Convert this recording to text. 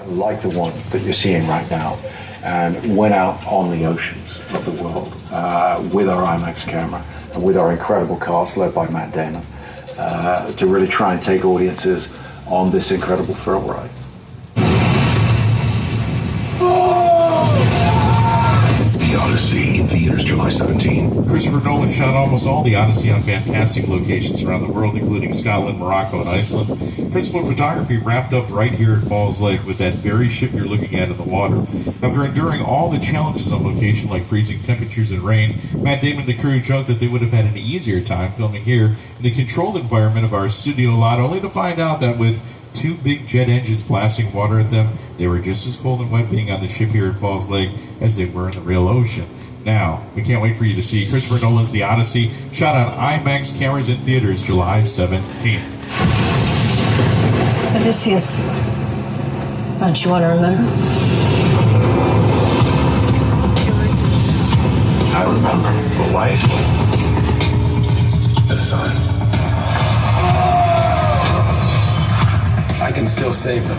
like the one that you're seeing right now, and went out on the oceans of the world with our IMAX camera and with our incredible cast led by Matt Damon to really try and take audiences on this incredible thrill ride. The Odyssey in theaters July 17. Christopher Nolan shot almost all the Odyssey on fantastic locations around the world, including Scotland, Morocco, and Iceland. Principal photography wrapped up right here at Falls Lake with that very ship you're looking at in the water. After enduring all the challenges on location, like freezing temperatures and rain, Matt Damon and the crew joked that they would have had an easier time filming here in the controlled environment of our studio lot, only to find out that with two big jet engines blasting water at them, they were just as cold and wet being on the ship here at Falls Lake as they were in the real ocean. Now, we can't wait for you to see Christopher Nolan's The Odyssey, shot on IMAX cameras in theaters July 17th. Odysseus, don't you want to remember? I remember a wife, a son. I can still save them.